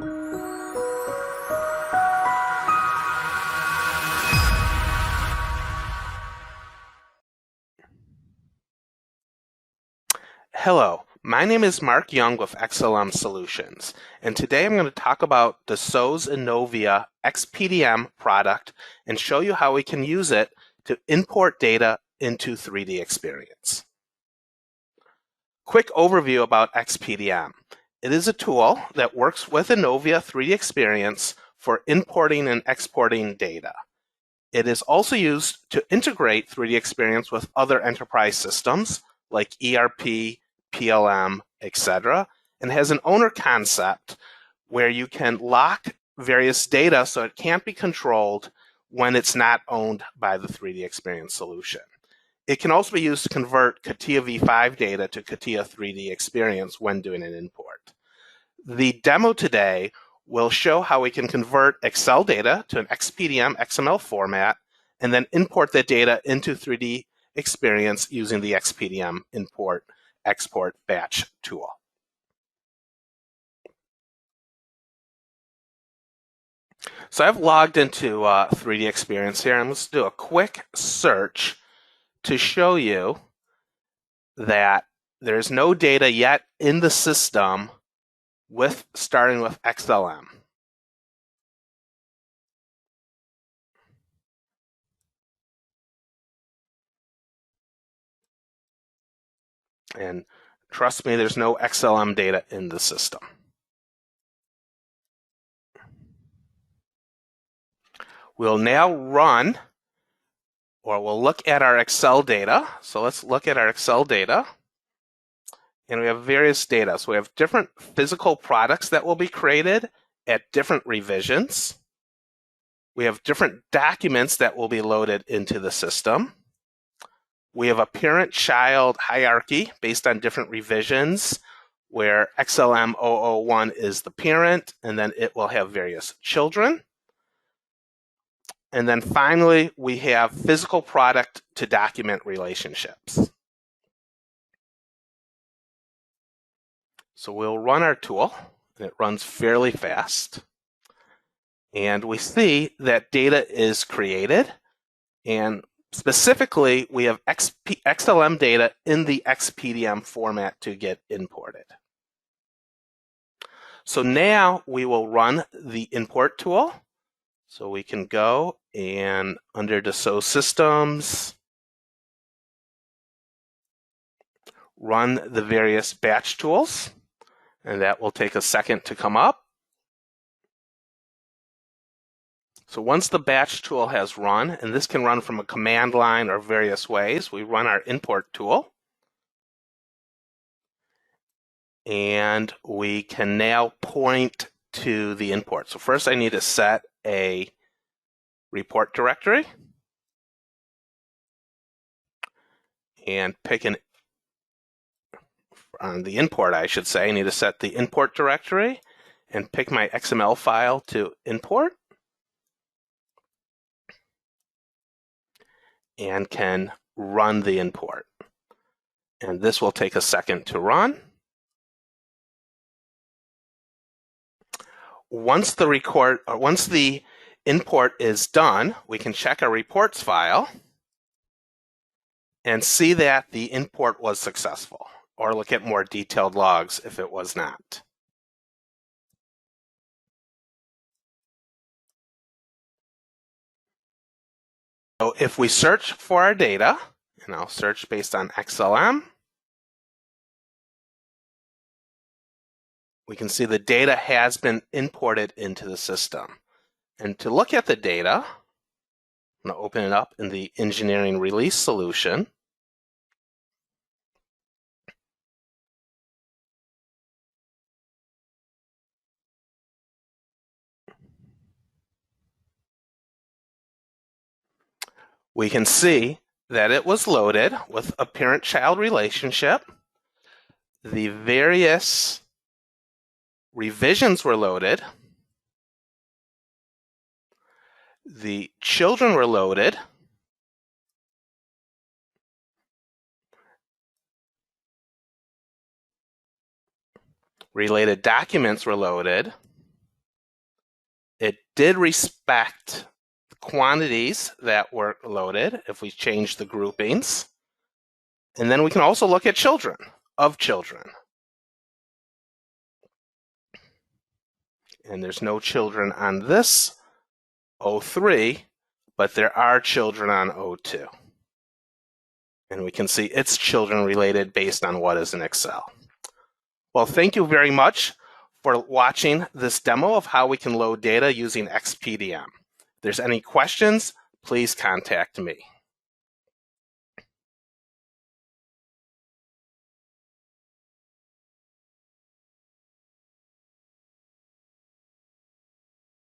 Hello, my name is Mark Young with XLM Solutions, and today I'm going to talk about the SOS Innovia XPDM product and show you how we can use it to import data into 3D Experience. Quick overview about XPDM. It is a tool that works with Innovia 3D Experience for importing and exporting data. It is also used to integrate 3D Experience with other enterprise systems like ERP, PLM, etc., and has an owner concept where you can lock various data so it can't be controlled when it's not owned by the 3D Experience solution. It can also be used to convert CATIA V5 data to CATIA 3D Experience when doing an import. The demo today will show how we can convert Excel data to an XPDM XML format and then import that data into 3D Experience using the XPDM import export batch tool. So I've logged into 3D Experience here, and let's do a quick search to show you that there's no data yet in the system starting with xLM. And trust me, there's no xLM data in the system. We'll now run, or we'll look at our Excel data. So let's look at our Excel data. And we have various data. So we have different physical products that will be created at different revisions. We have different documents that will be loaded into the system. We have a parent-child hierarchy based on different revisions, where XLM 001 is the parent, and then it will have various children. And then finally, we have physical product to document relationships. So we'll run our tool, and it runs fairly fast. And we see that data is created, and specifically, we have XLM data in the XPDM format to get imported. So now we will run the import tool. So we can go and under the SOS systems, run the various batch tools, and that will take a second to come up. So once the batch tool has run, and this can run from a command line or various ways, we run our import tool. And we can now point to the import. So first I need to set a report directory and pick on the import, I should say. I need to set the import directory and pick my XML file to import. And can run the import. And this will take a second to run. Once the import is done, we can check our reports file and see that the import was successful, or look at more detailed logs if it was not. So if we search for our data, and I'll search based on XLM, we can see the data has been imported into the system. And to look at the data, I'm going to open it up in the engineering release solution. We can see that it was loaded with a parent-child relationship. The various revisions were loaded. The children were loaded. Related documents were loaded. It did respect the quantities that were loaded if we change the groupings. And then we can also look at children, of children. And there's no children on this O3, but there are children on O2. And we can see it's children related based on what is in Excel. Well, thank you very much for watching this demo of how we can load data using XPDM. If there's any questions, please contact me.